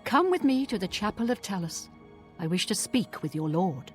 Come with me to the Chapel of Talus. I wish to speak with your lord.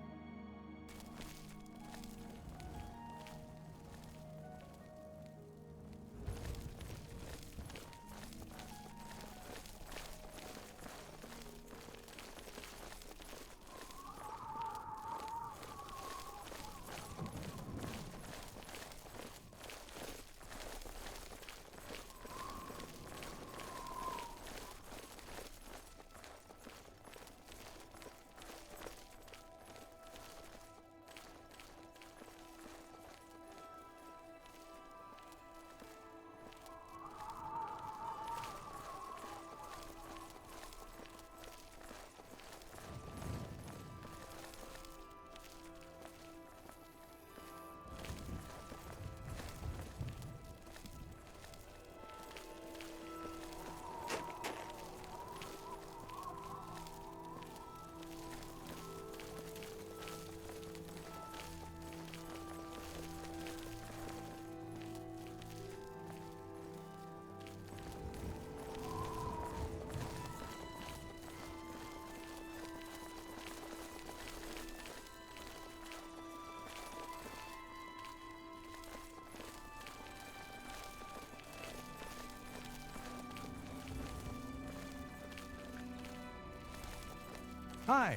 Hi.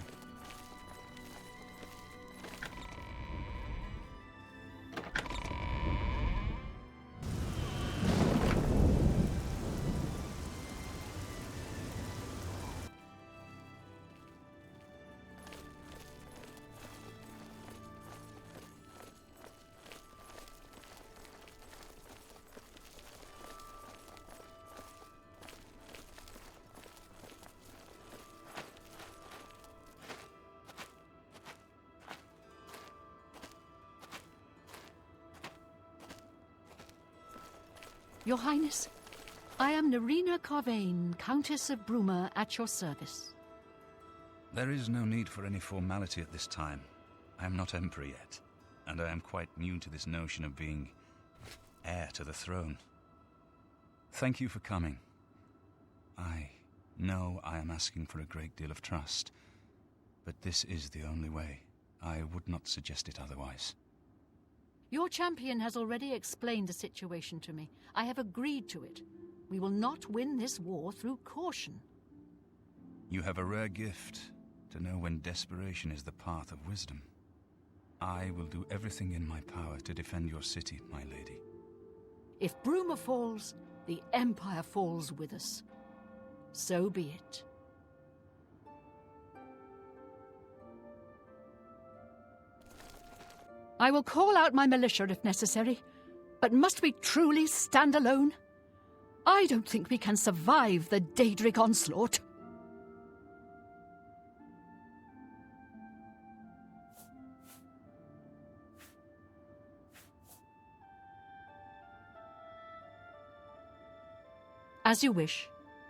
Your Highness, I am Nerina Carvain, Countess of Bruma, at your service. There is no need for any formality at this time. I am not Emperor yet, and I am quite new to this notion of being heir to the throne. Thank you for coming. I know I am asking for a great deal of trust, but this is the only way. I would not suggest it otherwise. Your champion has already explained the situation to me. I have agreed to it. We will not win this war through caution. You have a rare gift to know when desperation is the path of wisdom. I will do everything in my power to defend your city, my lady. If Bruma falls, the Empire falls with us. So be it. I will call out my militia if necessary, but must we truly stand alone? I don't think we can survive the Daedric onslaught. As you wish.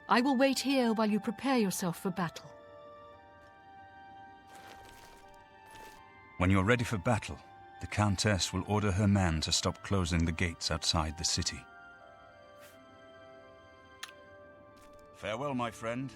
I will wait here while you prepare yourself for battle. When you're ready for battle, the Countess will order her men to stop closing the gates outside the city. Farewell, my friend.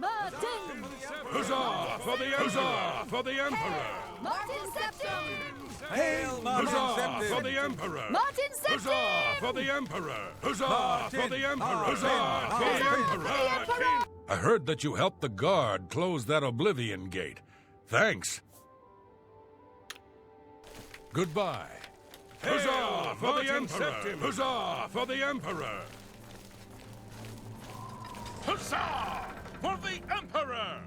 Martin! Huzzah for the Huzzah for the Emperor! Martin Septim! Hail Martin Huzzah for the Emperor! Martin Huzzah for the Emperor! Huzzah for the Emperor! Huzzah for the Emperor! I heard that you helped the guard close that Oblivion gate. Thanks. Goodbye. Huzzah for the Emperor! Huzzah for the Emperor! Huzzah for the Emperor!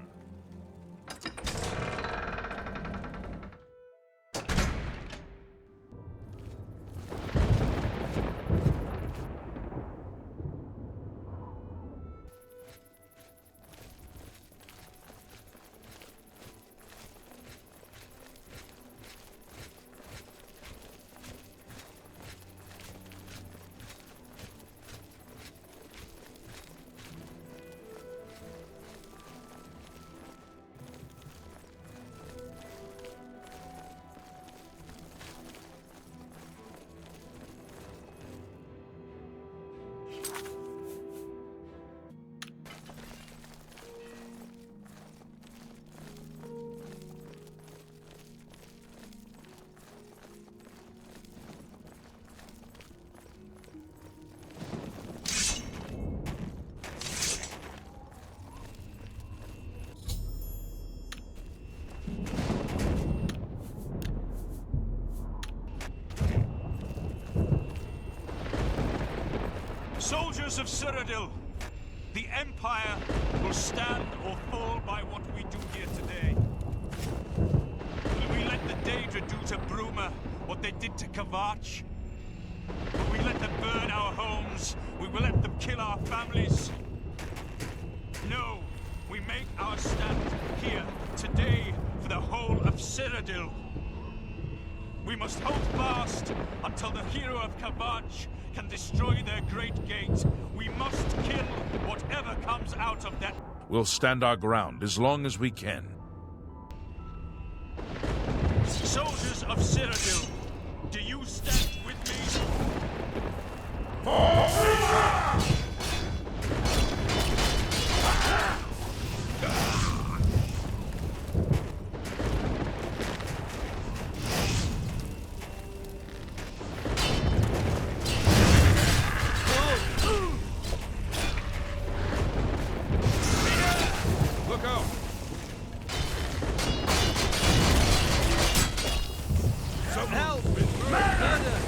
Soldiers of Cyrodiil, the Empire will stand or fall by what we do here today. Will we let the Daedra do to Bruma what they did to Kavach? Will we let them burn our homes? We will let them kill our families? No, we make our stand here today for the whole of Cyrodiil. We must hold fast until the hero of Kavach can destroy their great gate. We must kill whatever comes out of that. We'll stand our ground as long as we can. Soldiers of Cyrodiil, do you stand with me? Look out! Someone's been murdered!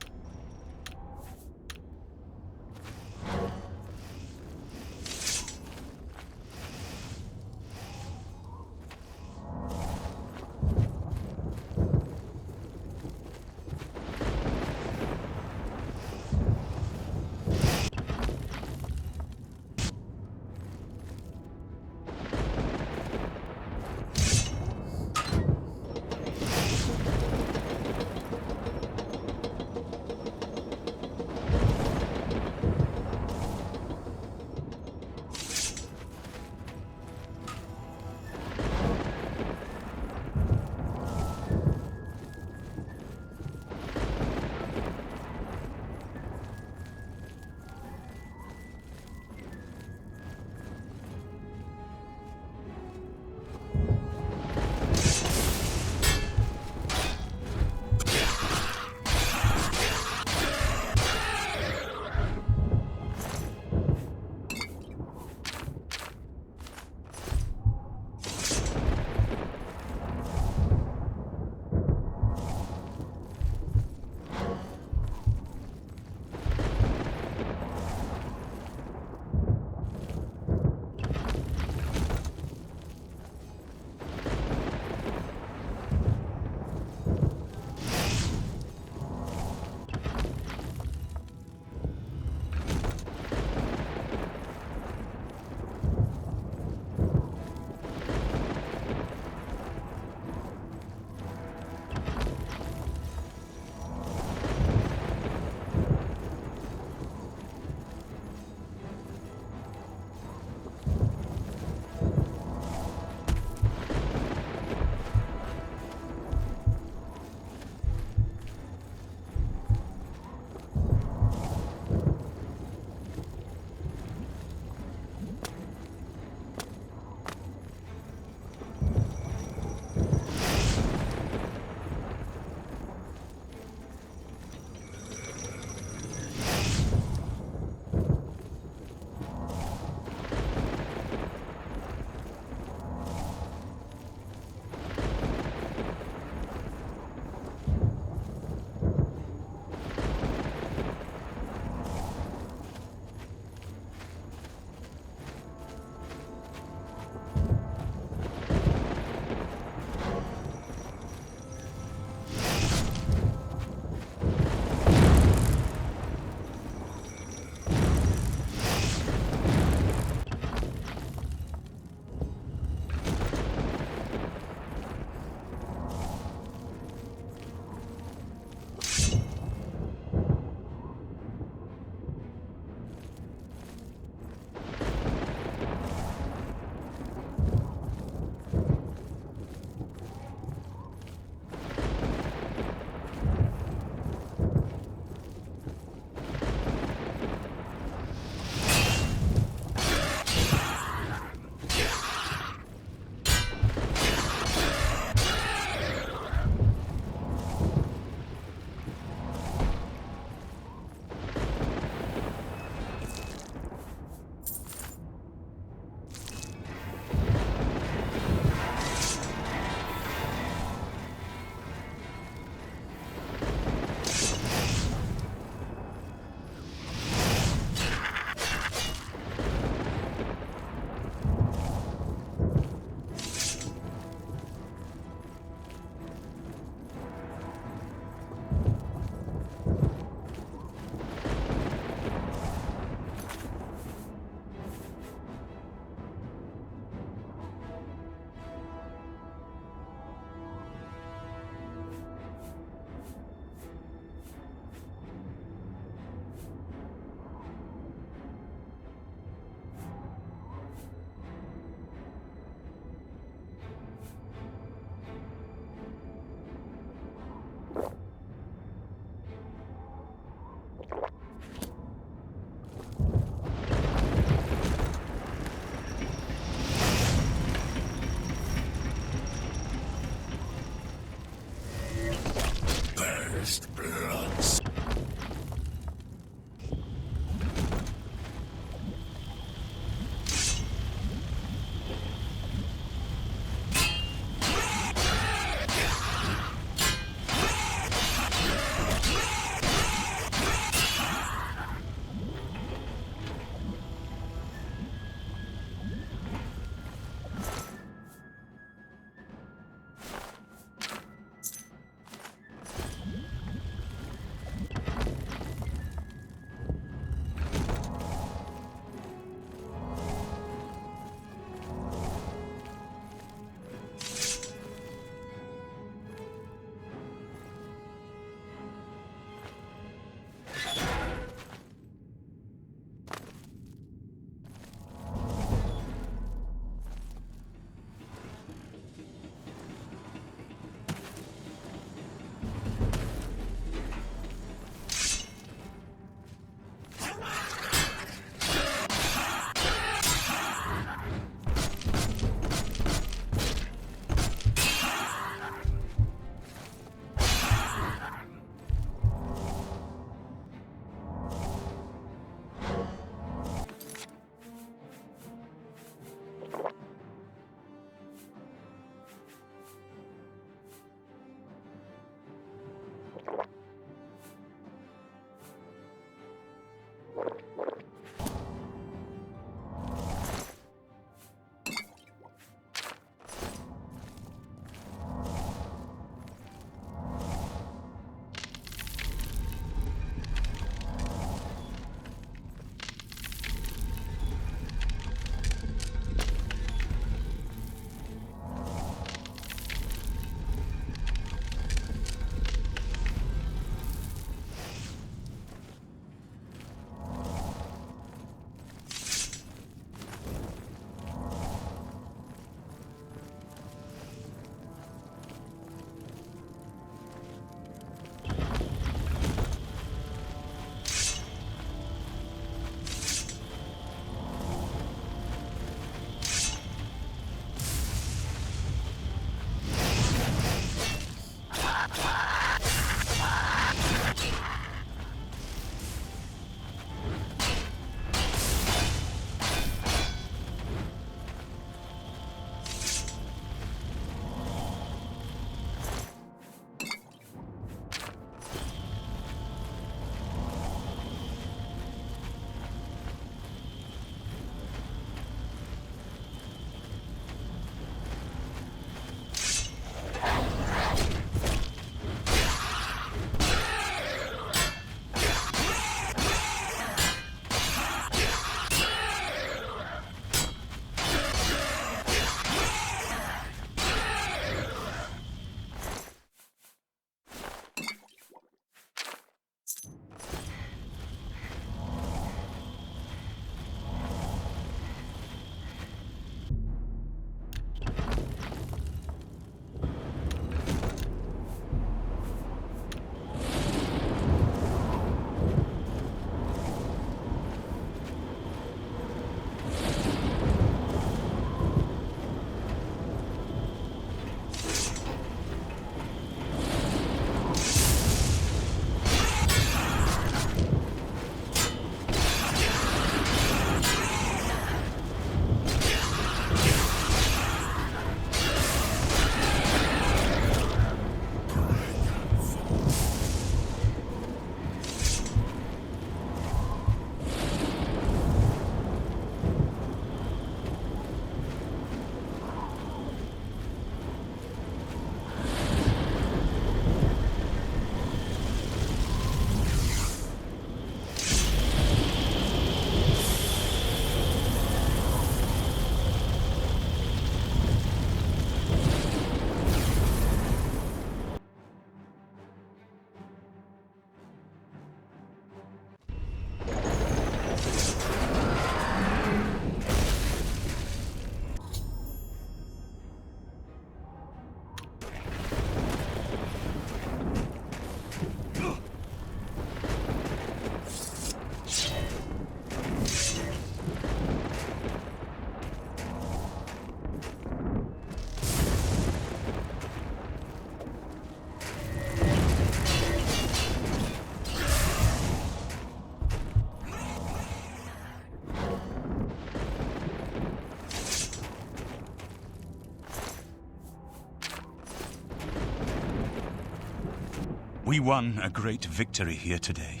We won a great victory here today.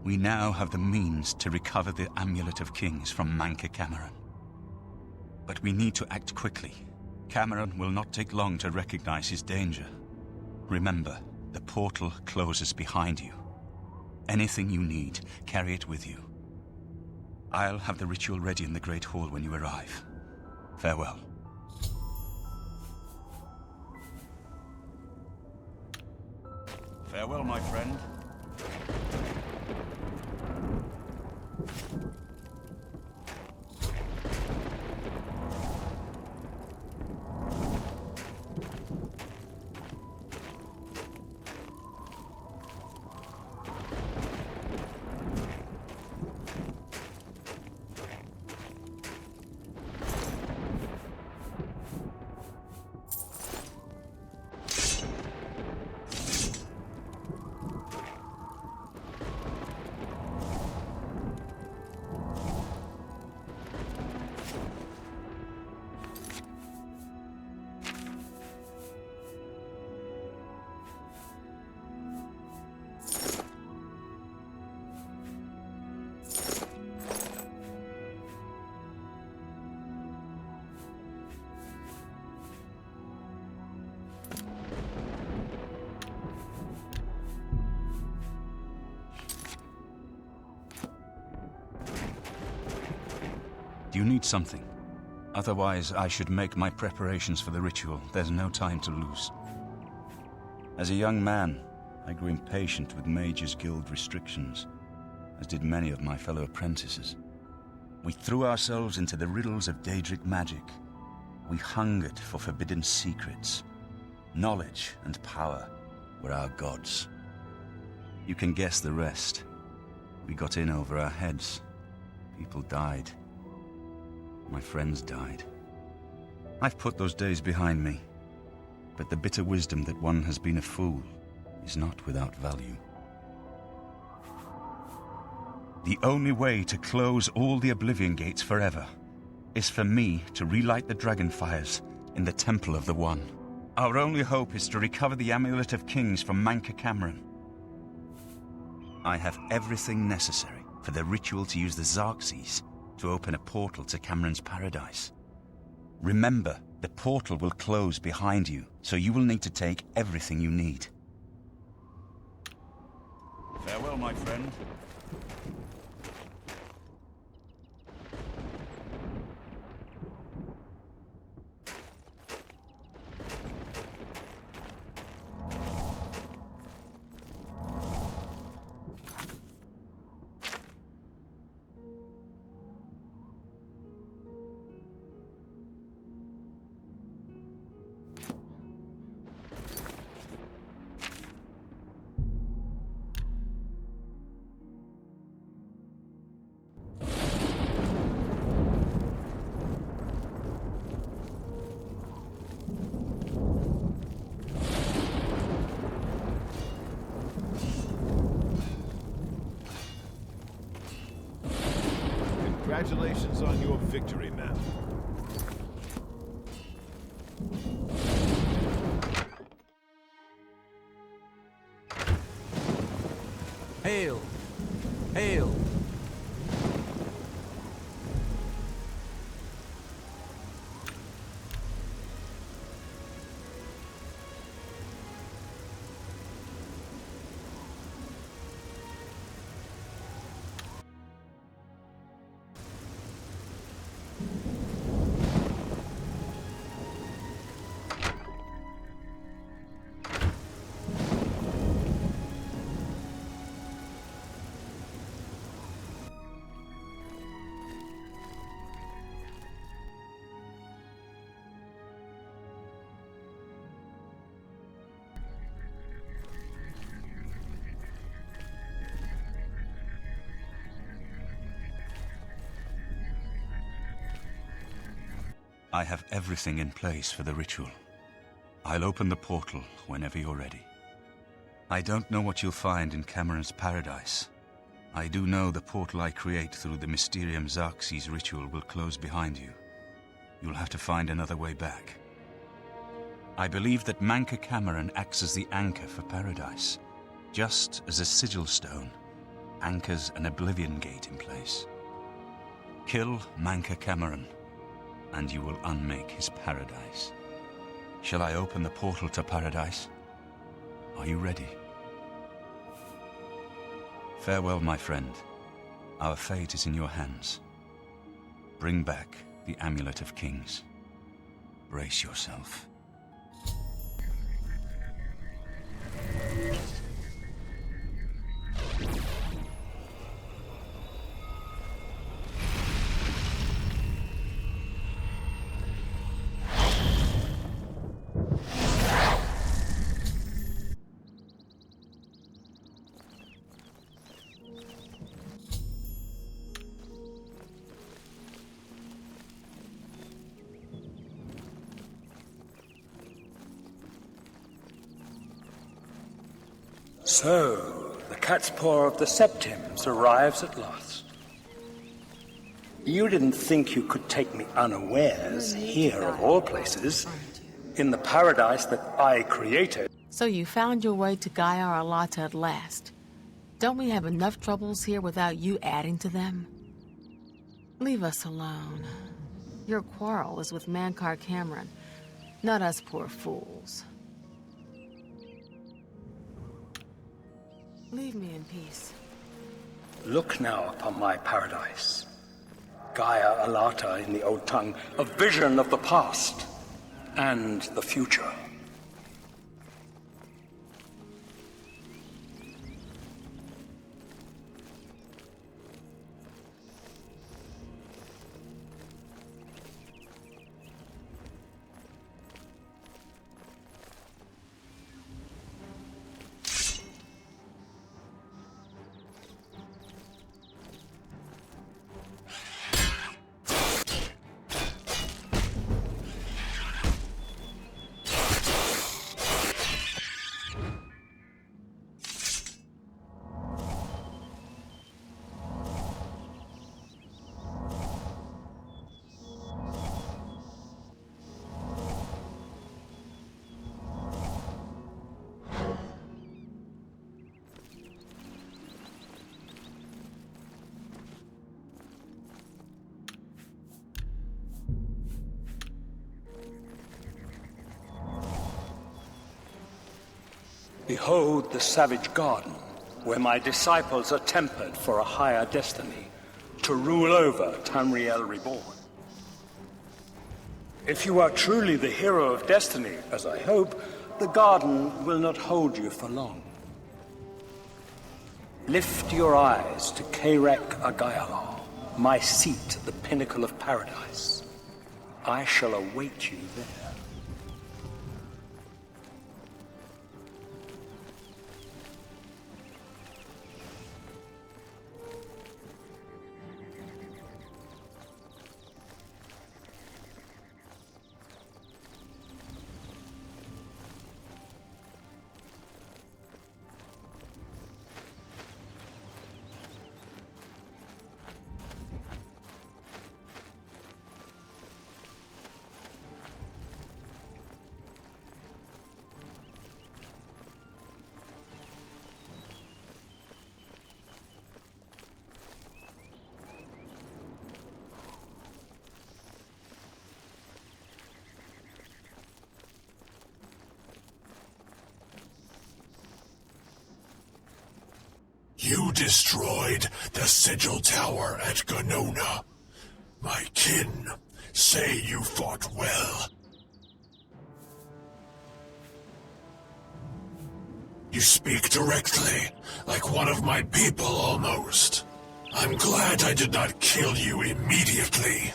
We now have the means to recover the Amulet of Kings from Manca Cameron. But we need to act quickly. Cameron will not take long to recognize his danger. Remember, the portal closes behind you. Anything you need, carry it with you. I'll have the ritual ready in the Great Hall when you arrive. Farewell. Farewell, my friend. You need something. Otherwise, I should make my preparations for the ritual. There's no time to lose. As a young man, I grew impatient with Mages Guild restrictions, as did many of my fellow apprentices. We threw ourselves into the riddles of Daedric magic. We hungered for forbidden secrets. Knowledge and power were our gods. You can guess the rest. We got in over our heads. People died. My friends died. I've put those days behind me, but the bitter wisdom that one has been a fool is not without value. The only way to close all the Oblivion Gates forever is for me to relight the dragon fires in the Temple of the One. Our only hope is to recover the Amulet of Kings from Manca Cameron. I have everything necessary for the ritual to use the Xerxes to open a portal to Cameron's paradise. Remember, the portal will close behind you, so you will need to take everything you need. Farewell, my friend. Congratulations on your victory, ma'am. Hail! Hail! I have everything in place for the ritual. I'll open the portal whenever you're ready. I don't know what you'll find in Cameron's paradise. I do know the portal I create through the Mysterium Xerxes ritual will close behind you. You'll have to find another way back. I believe that Manca Cameron acts as the anchor for paradise, just as a sigil stone anchors an Oblivion Gate in place. Kill Manca Cameron, and you will unmake his paradise. Shall I open the portal to paradise? Are you ready? Farewell, my friend. Our fate is in your hands. Bring back the Amulet of Kings. Brace yourself. So, the cat's paw of the Septims arrives at last. You didn't think you could take me unawares here, of all places, in the paradise that I created. So you found your way to Gaia Arlata at last. Don't we have enough troubles here without you adding to them? Leave us alone. Your quarrel is with Mancar Cameron, not us poor fools. Leave me in peace. Look now upon my paradise. Gaia Alata in the old tongue, a vision of the past and the future. Behold the savage garden, where my disciples are tempered for a higher destiny, to rule over Tamriel Reborn. If you are truly the hero of destiny, as I hope, the garden will not hold you for long. Lift your eyes to Kairek Agayala, my seat at the pinnacle of paradise. I shall await you there. You destroyed the Sigil Tower at Ganona. My kin say you fought well. You speak directly, like one of my people almost. I'm glad I did not kill you immediately.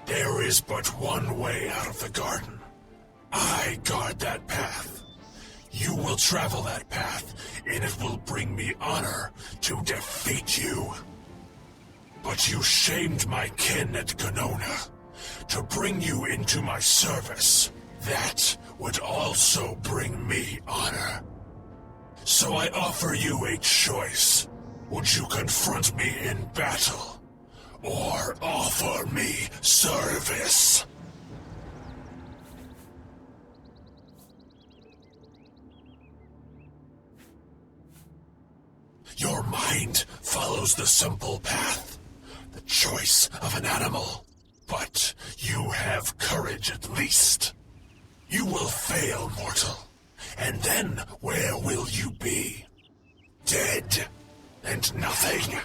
There is but one way out of the garden. I guard that path. You will travel that path, and it will bring me honor to defeat you. But you shamed my kin at Ganona. To bring you into my service, that would also bring me honor. So I offer you a choice. Would you confront me in battle, or offer me service? Your mind follows the simple path, the choice of an animal. But you have courage at least. You will fail, mortal. And then where will you be? Dead and nothing.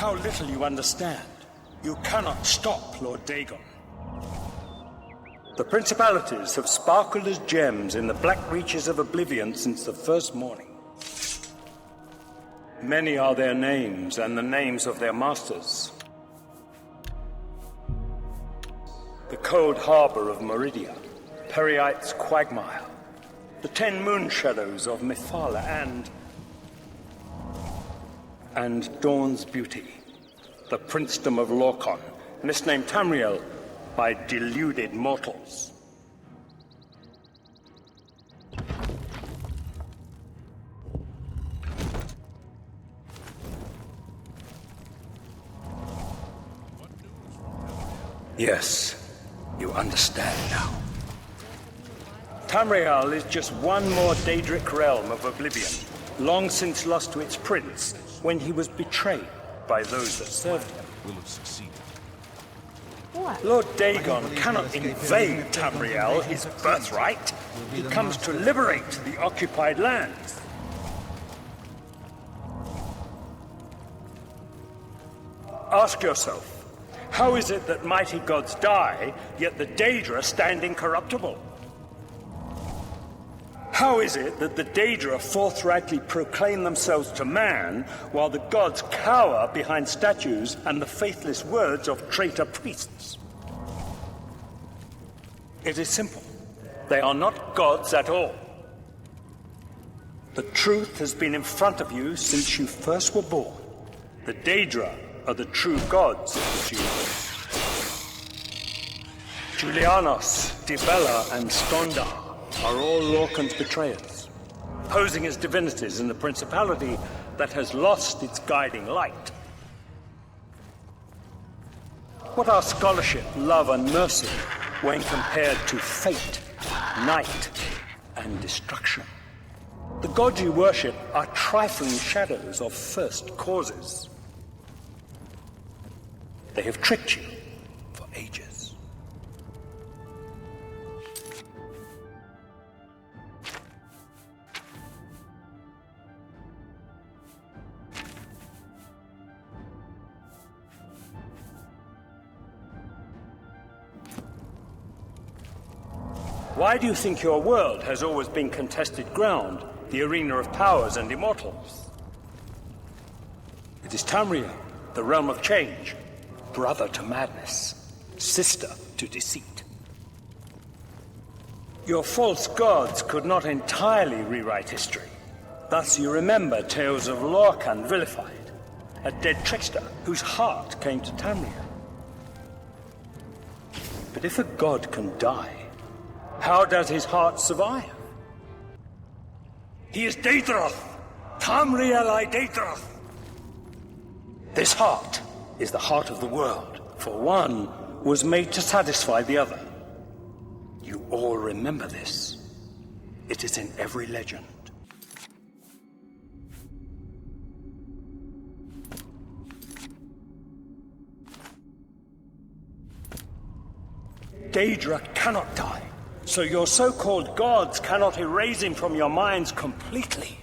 How little you understand. You cannot stop Lord Dagon. The principalities have sparkled as gems in the black reaches of Oblivion since the first morning. Many are their names and the names of their masters. The cold harbor of Meridia, Periite's quagmire, the 10 moon shadows of Mythala and Dawn's beauty, the princedom of Lorcan, misnamed Tamriel by deluded mortals. Yes, you understand now. Tamriel is just one more Daedric realm of Oblivion, long since lost to its prince when he was betrayed by those that served him. Will have succeeded. What? Lord Dagon cannot invade Tamriel, his birthright. He comes to liberate the occupied lands. Ask yourself, how is it that mighty gods die, yet the Daedra stand incorruptible? How is it that the Daedra forthrightly proclaim themselves to man, while the gods cower behind statues and the faithless words of traitor priests? It is simple. They are not gods at all. The truth has been in front of you since you first were born. The Daedra are the true gods of the Jews. Julianos, Dibella, and Stondar are all Lorcan's betrayers, posing as divinities in the principality that has lost its guiding light. What are scholarship, love, and mercy when compared to fate, night, and destruction? The gods you worship are trifling shadows of first causes. They have tricked you for ages. Why do you think your world has always been contested ground, the arena of powers and immortals? It is Tamriel, the realm of change, brother to madness, sister to deceit. Your false gods could not entirely rewrite history. Thus you remember tales of Lorcan vilified, a dead trickster whose heart came to Tamriel. But if a god can die, how does his heart survive? He is Daedroth, Tamriel I Daedroth. This heart is the heart of the world, for one was made to satisfy the other. You all remember this. It is in every legend. Daedra cannot die, so your so-called gods cannot erase him from your minds completely.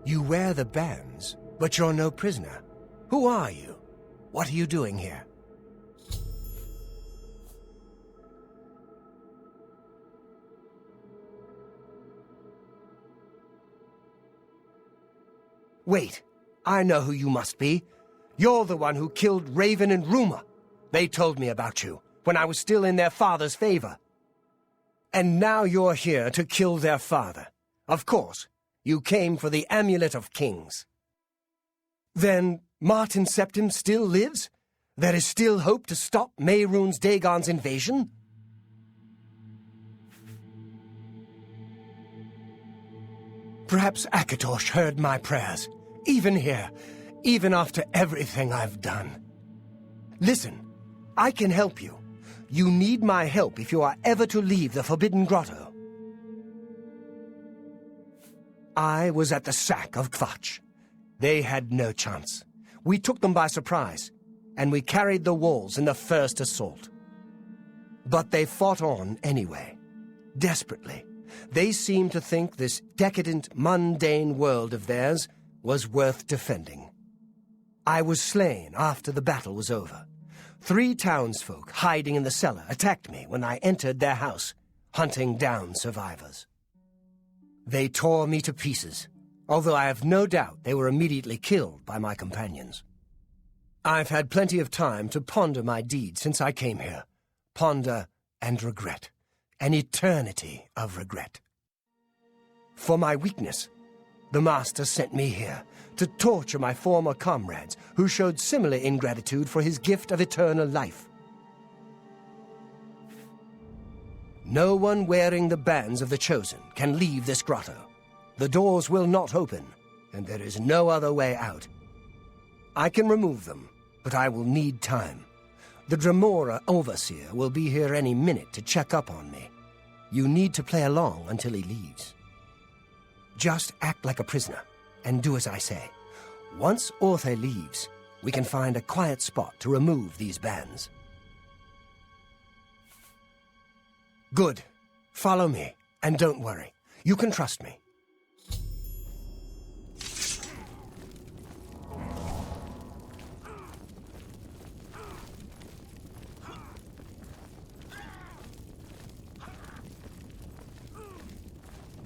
You wear the bands, but you're no prisoner. Who are you? What are you doing here? Wait, I know who you must be. You're the one who killed Raven and Rumor. They told me about you, when I was still in their father's favor. And now you're here to kill their father. Of course, you came for the Amulet of Kings. Then Martin Septim still lives? There is still hope to stop Mehrunes Dagon's invasion? Perhaps Akatosh heard my prayers, even here, even after everything I've done. Listen, I can help you. You need my help if you are ever to leave the Forbidden Grotto. I was at the sack of Kvatch. They had no chance. We took them by surprise, and we carried the walls in the first assault. But they fought on anyway, desperately. They seemed to think this decadent, mundane world of theirs was worth defending. I was slain after the battle was over. 3 townsfolk hiding in the cellar attacked me when I entered their house, hunting down survivors. They tore me to pieces, although I have no doubt they were immediately killed by my companions. I've had plenty of time to ponder my deed since I came here. Ponder and regret. An eternity of regret. For my weakness, the Master sent me here to torture my former comrades who showed similar ingratitude for his gift of eternal life. No one wearing the bands of the Chosen can leave this grotto. The doors will not open, and there is no other way out. I can remove them, but I will need time. The Dremora Overseer will be here any minute to check up on me. You need to play along until he leaves. Just act like a prisoner, and do as I say. Once Orthe leaves, we can find a quiet spot to remove these bands. Good. Follow me, and don't worry. You can trust me.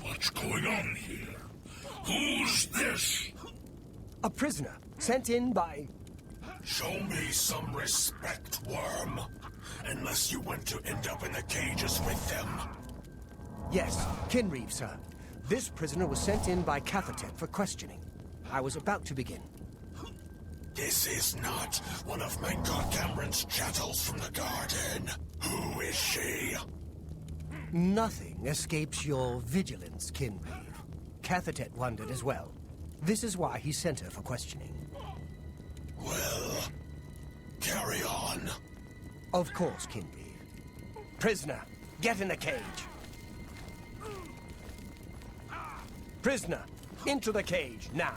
What's going on here? Who's this? A prisoner, sent in by... Show me some respect, worm. Unless you want to end up in the cages with them. Yes, Kinreeve, sir. This prisoner was sent in by Cathatet for questioning. I was about to begin. This is not one of Mangor Cameron's chattels from the garden. Who is she? Nothing escapes your vigilance, Kinreeve. Cathatet wondered as well. This is why he sent her for questioning. Well, carry on. Of course, Kinreeve. Prisoner, get in the cage. Prisoner, into the cage, now.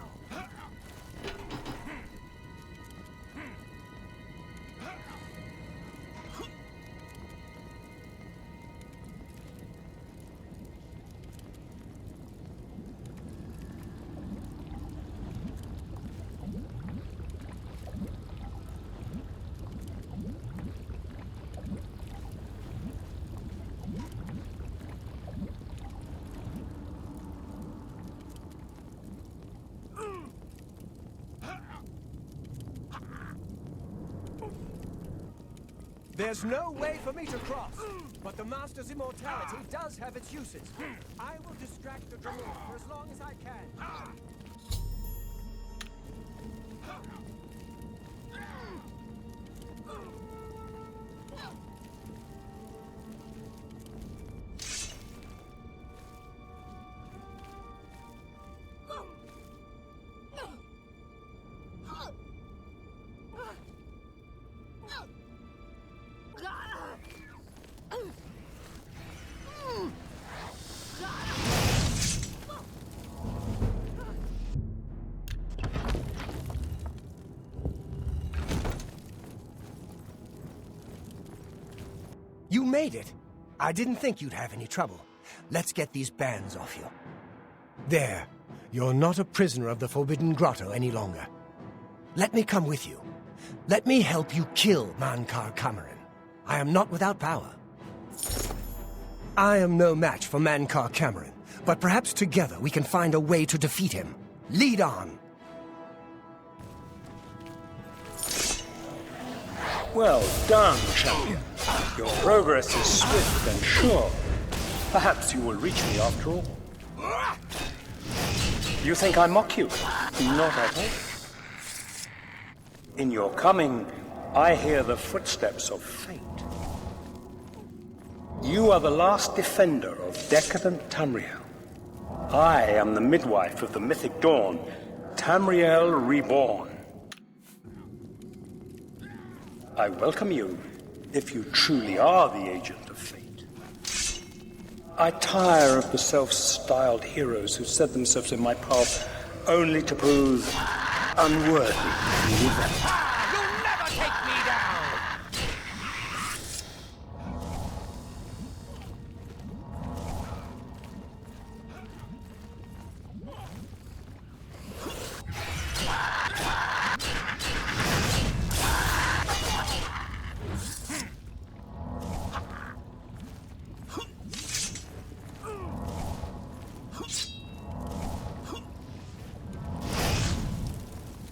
There's no way for me to cross, but the Master's immortality does have its uses. I will distract the Dremora for as long as I can. You made it. I didn't think you'd have any trouble. Let's get these bands off you. There. You're not a prisoner of the Forbidden Grotto any longer. Let me come with you. Let me help you kill Mankar Cameron. I am not without power. I am no match for Mankar Cameron, but perhaps together we can find a way to defeat him. Lead on! Well done, champion. Your progress is swift and sure. Perhaps you will reach me after all. You think I mock you? Not at all. In your coming, I hear the footsteps of fate. You are the last defender of decadent Tamriel. I am the midwife of the mythic dawn, Tamriel Reborn. I welcome you, if you truly are the agent of fate. I tire of the self-styled heroes who set themselves in my path only to prove unworthy of the event. You'll never take me down!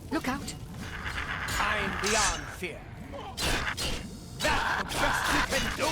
Look out! I'm beyond fear. That's the best you can do?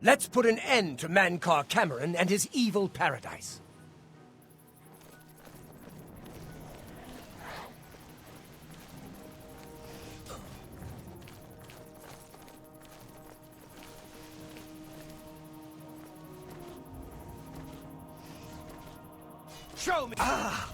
Let's put an end to Mankar Cameron and his evil paradise. Show me! Ah!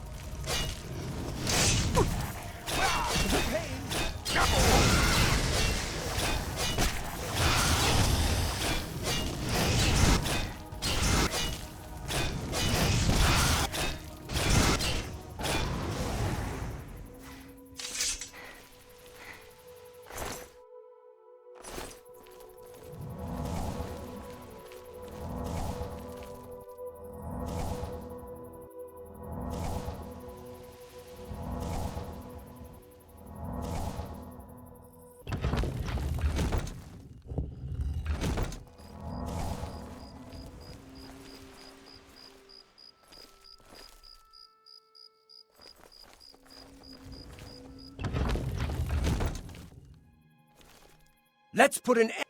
Let's put an end.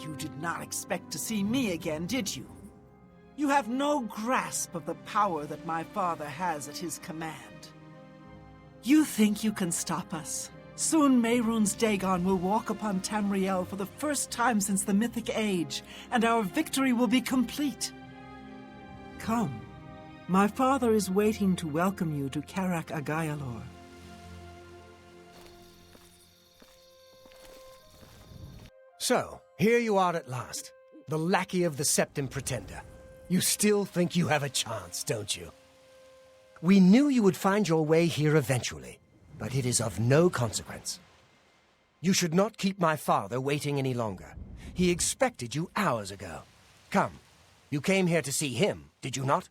You did not expect to see me again, did you? You have no grasp of the power that my father has at his command. You think you can stop us? Soon Mehrunes Dagon will walk upon Tamriel for the first time since the Mythic Age, and our victory will be complete. Come. My father is waiting to welcome you to Karak Agayalor. So, here you are at last, the lackey of the Septim Pretender. You still think you have a chance, don't you? We knew you would find your way here eventually, but it is of no consequence. You should not keep my father waiting any longer. He expected you hours ago. Come, you came here to see him, did you not?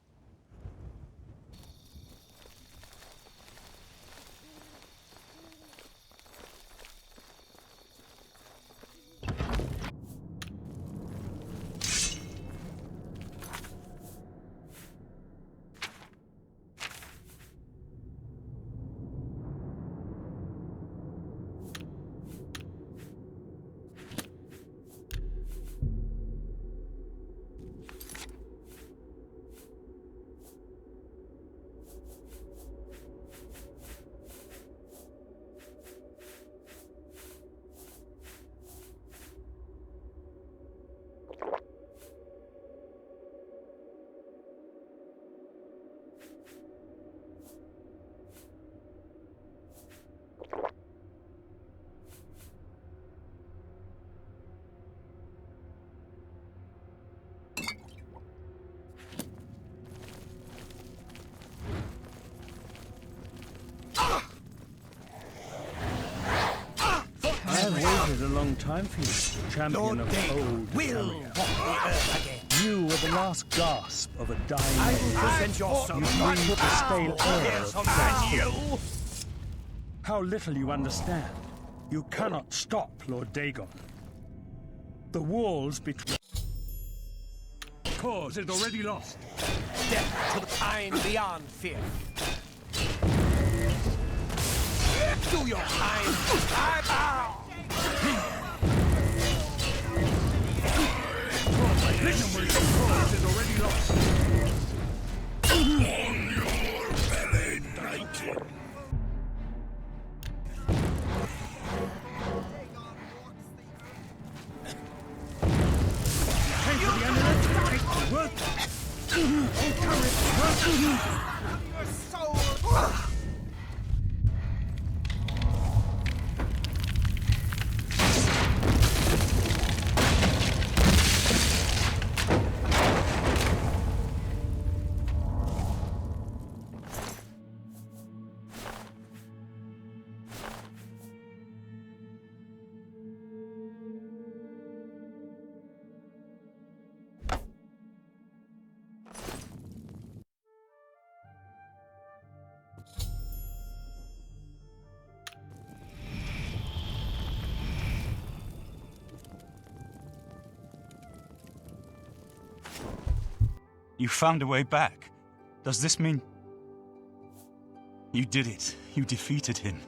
I've waited a long time for you, champion of old Tamriel. You were the last gasp of a dying I will present your You breathed the stale air of Sensual. How little you understand. You cannot stop Lord Dagon. The walls between... Cause is already lost. Death to the kind beyond fear. Do your kind. I bow. Cause is already lost. On your belly, Titan. Take the amulet. Take the work. Your soul. You found a way back. Does this mean... You did it. You defeated him.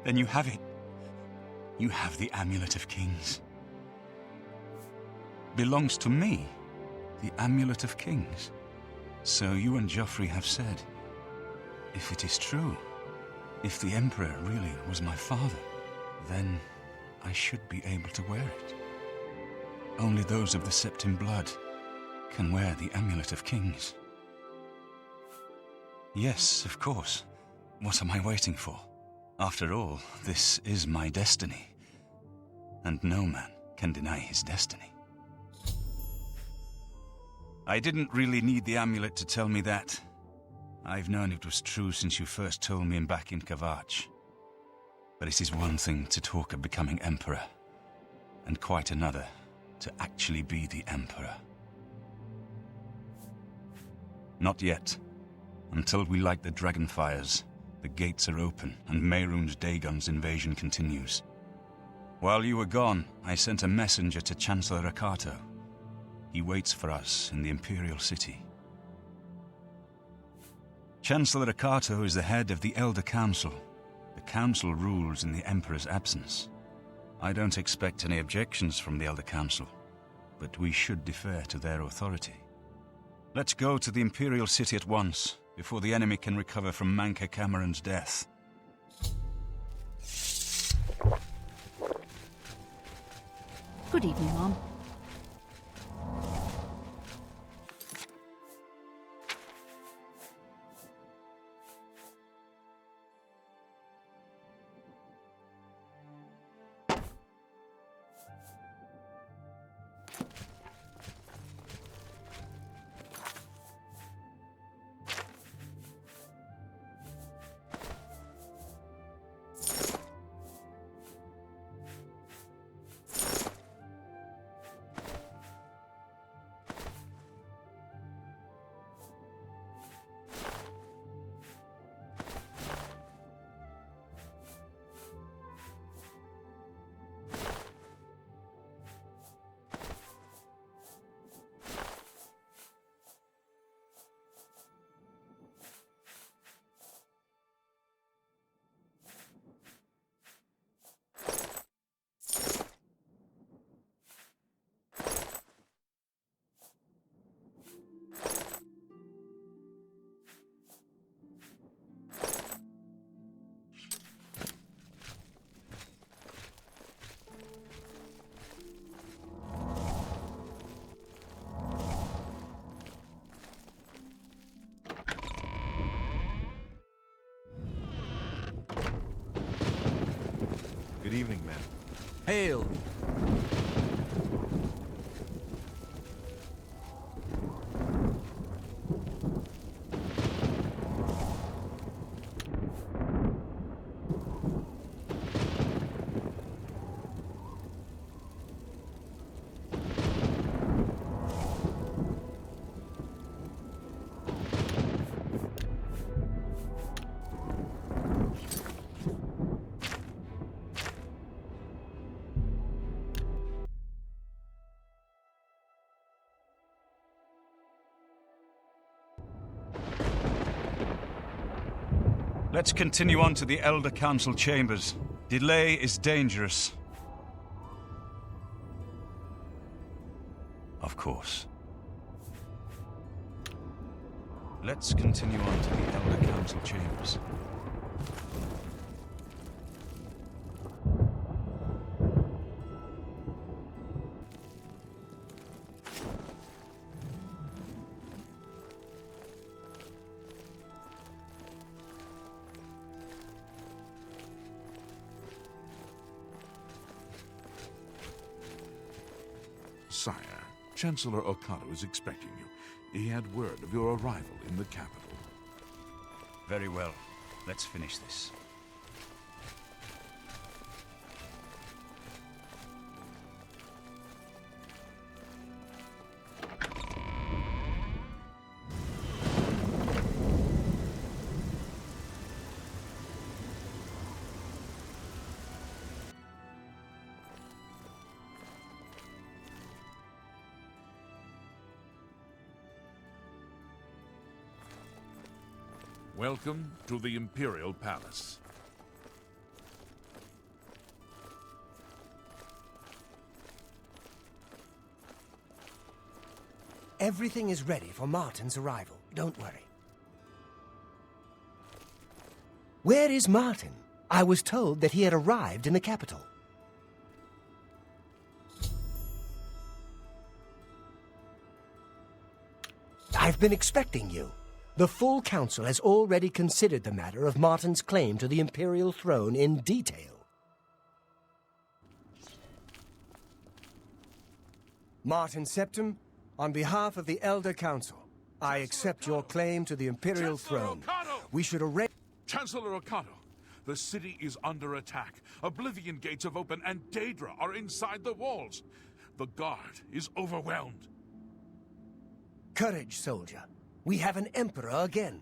Then you have it. You have the Amulet of Kings. Belongs to me. The Amulet of Kings. So you and Joffrey have said. If it is true, if the Emperor really was my father, then I should be able to wear it. Only those of the Septim blood can wear the Amulet of Kings. Yes, of course. What am I waiting for? After all, this is my destiny. And no man can deny his destiny. I didn't really need the amulet to tell me that. I've known it was true since you first told me back in Kavach. But it is one thing to talk of becoming Emperor, and quite another to actually be the Emperor. Not yet. Until we light the Dragonfires, the gates are open and Mehrunes Dagon's invasion continues. While you were gone, I sent a messenger to Chancellor Akato. He waits for us in the Imperial City. Chancellor Akato is the head of the Elder Council. The Council rules in the Emperor's absence. I don't expect any objections from the Elder Council, but we should defer to their authority. Let's go to the Imperial City at once, before the enemy can recover from Manka Cameron's death. Good evening, Mom. Good evening, ma'am. Hail! Let's continue on to the Elder Council chambers. Delay is dangerous. Of course. Let's continue on to the Elder Council chambers. Sire, Chancellor Okado is expecting you. He had word of your arrival in the capital. Very well. Let's finish this. Welcome to the Imperial Palace. Everything is ready for Martin's arrival. Don't worry. Where is Martin? I was told that he had arrived in the capital. I've been expecting you. The full council has already considered the matter of Martin's claim to the Imperial throne in detail. Martin Septim, on behalf of the Elder Council, I accept your claim to the Imperial throne. We should arrange... Chancellor Okado, the city is under attack. Oblivion gates have opened and Daedra are inside the walls. The guard is overwhelmed. Courage, soldier. We have an emperor again.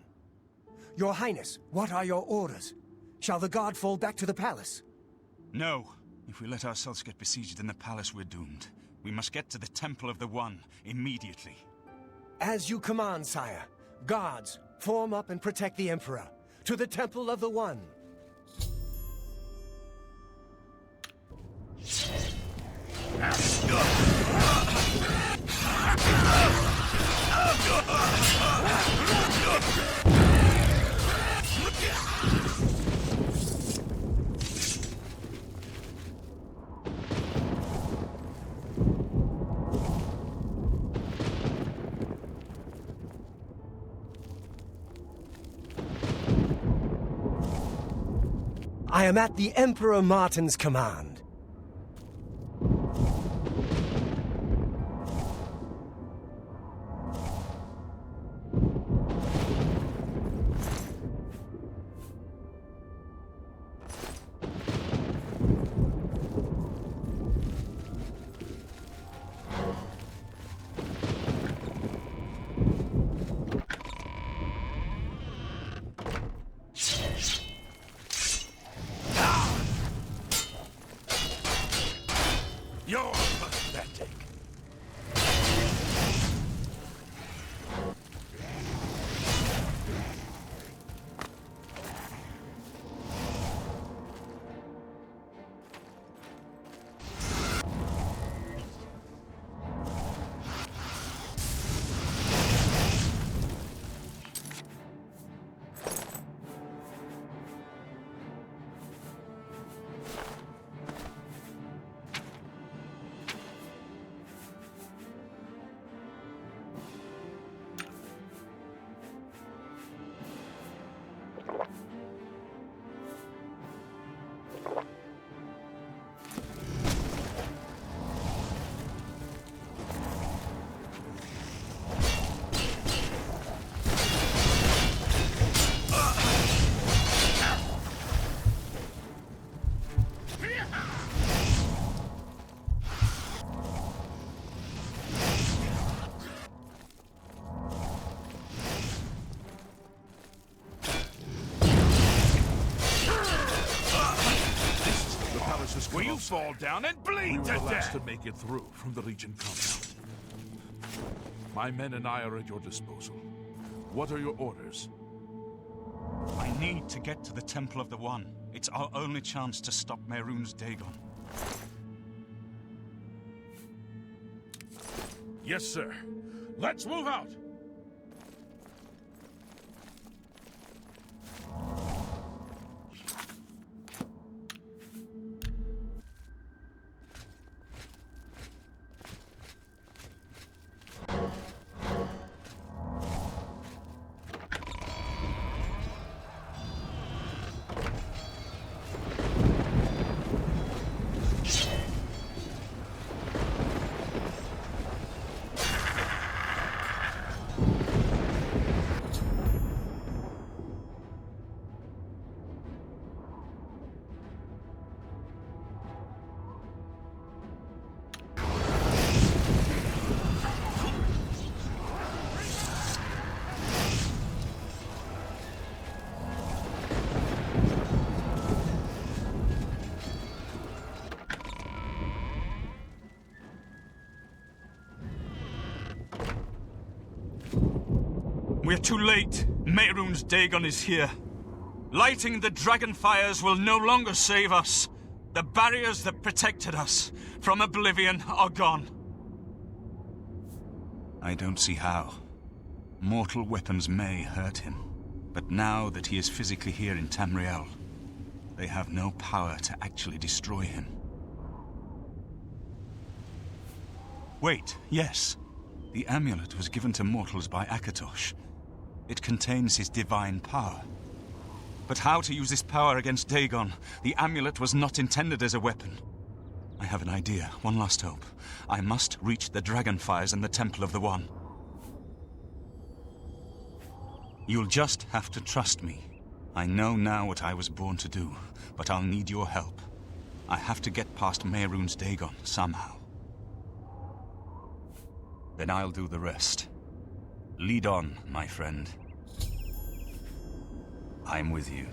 Your Highness, what are your orders? Shall the guard fall back to the palace? No. If we let ourselves get besieged in the palace, we're doomed. We must get to the Temple of the One immediately. As you command, sire. Guards, form up and protect the emperor. To the Temple of the One. I am at the Emperor Martin's command. You're pathetic. Will you fall down and bleed to death? We were the last to make it through from the Legion compound. My men and I are at your disposal. What are your orders? I need to get to the Temple of the One. It's our only chance to stop Mehrunes Dagon. Yes, sir. Let's move out! We're too late. Mehrunes Dagon is here. Lighting the dragon fires will no longer save us. The barriers that protected us from Oblivion are gone. I don't see how. Mortal weapons may hurt him, but now that he is physically here in Tamriel, they have no power to actually destroy him. Wait, yes. The amulet was given to mortals by Akatosh. It contains his divine power. But how to use this power against Dagon? The amulet was not intended as a weapon. I have an idea, one last hope. I must reach the dragonfires and the Temple of the One. You'll just have to trust me. I know now what I was born to do, but I'll need your help. I have to get past Mehrunes Dagon somehow. Then I'll do the rest. Lead on, my friend. I'm with you.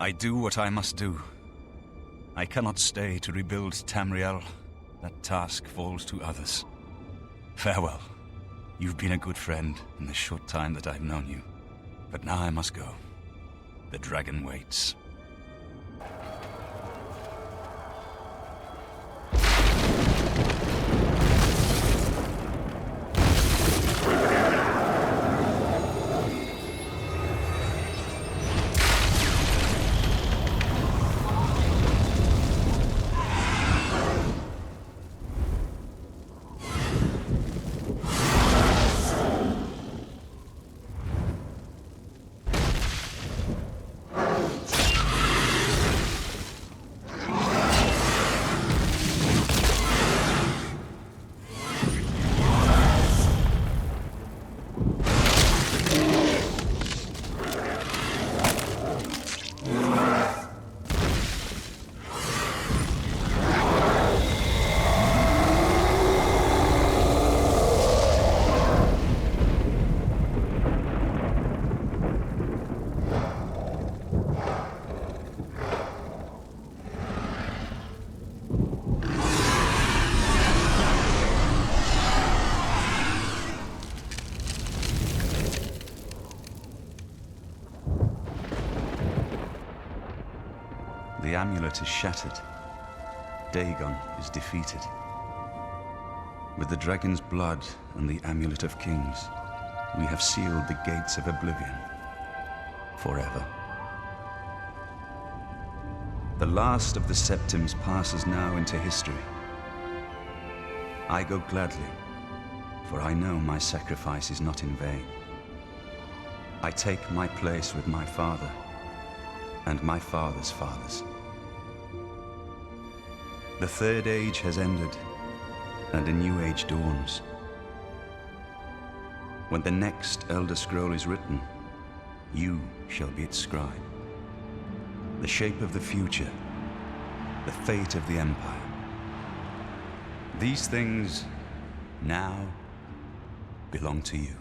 I do what I must do. I cannot stay to rebuild Tamriel. That task falls to others. Farewell. You've been a good friend in the short time that I've known you. But now I must go. The dragon waits. The amulet is shattered. Dagon is defeated. With the dragon's blood and the Amulet of Kings, we have sealed the gates of Oblivion forever. The last of the Septims passes now into history. I go gladly, for I know my sacrifice is not in vain. I take my place with my father and my father's fathers. The Third Age has ended, and a new age dawns. When the next Elder Scroll is written, you shall be its scribe. The shape of the future, the fate of the Empire. These things now belong to you.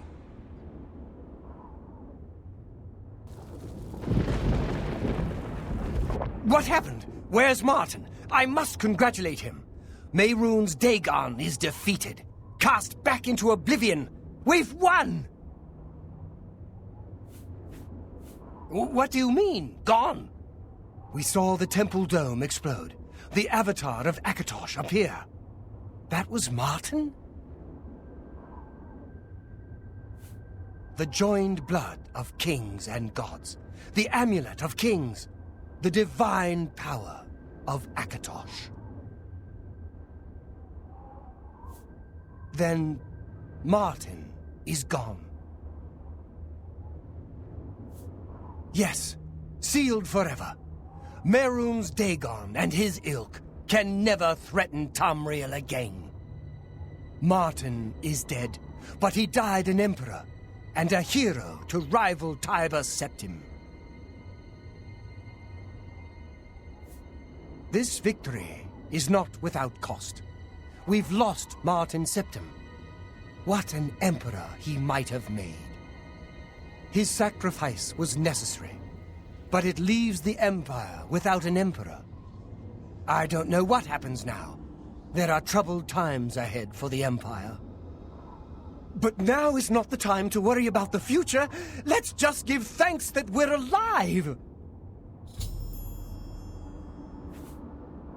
What happened? Where's Martin? I must congratulate him. Mehrunes Dagon is defeated. Cast back into Oblivion. We've won! What do you mean, gone? We saw the temple dome explode. The avatar of Akatosh appear. That was Martin? The joined blood of kings and gods. The amulet of kings. The divine power of Akatosh. Then Martin is gone. Yes, sealed forever. Mehrunes Dagon and his ilk can never threaten Tamriel again. Martin is dead, but he died an emperor and a hero to rival Tiber Septim. This victory is not without cost. We've lost Martin Septim. What an emperor he might have made. His sacrifice was necessary, but it leaves the Empire without an emperor. I don't know what happens now. There are troubled times ahead for the Empire. But now is not the time to worry about the future. Let's just give thanks that we're alive!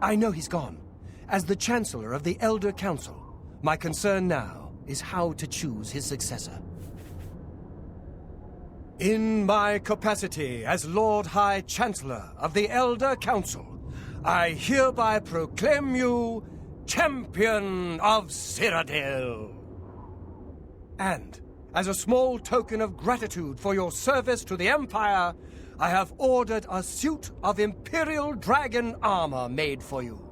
I know he's gone. As the Chancellor of the Elder Council, my concern now is how to choose his successor. In my capacity as Lord High Chancellor of the Elder Council, I hereby proclaim you Champion of Cyrodiil. And, as a small token of gratitude for your service to the Empire, I have ordered a suit of Imperial Dragon armor made for you.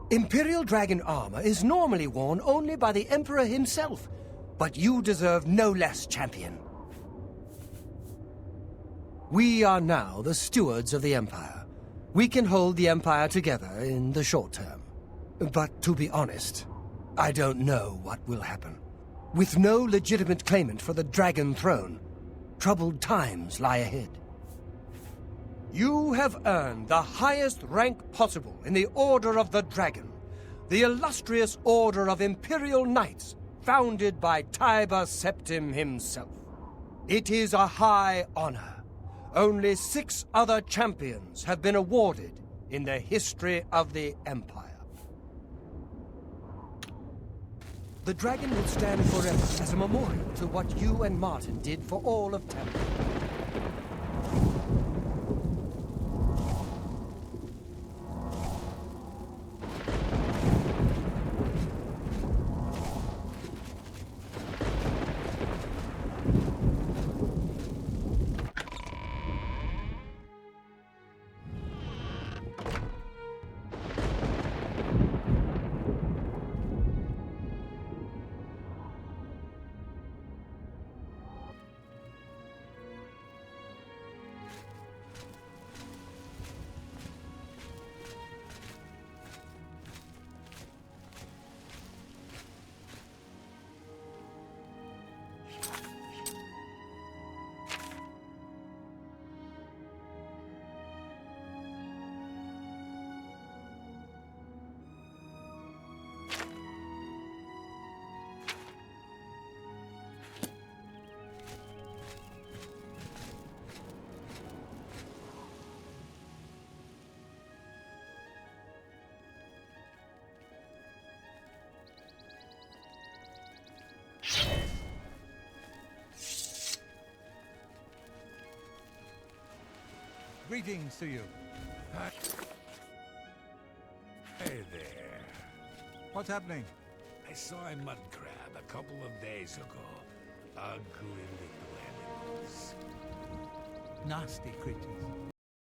Imperial Dragon armor is normally worn only by the Emperor himself, but you deserve no less, champion. We are now the stewards of the Empire. We can hold the Empire together in the short term. But to be honest, I don't know what will happen. With no legitimate claimant for the Dragon Throne, Troubled times lie ahead. You have earned the highest rank possible in the Order of the Dragon, the illustrious Order of Imperial Knights, founded by Tiber Septim himself. It is a high honor. Only 6 other champions have been awarded in the history of the Empire. The dragon will stand forever as a memorial to what you and Martin did for all of Tamriel. Greetings to you. Hey there. What's happening? I saw a mud crab a couple of days ago. Ugly little animals. Nasty creatures.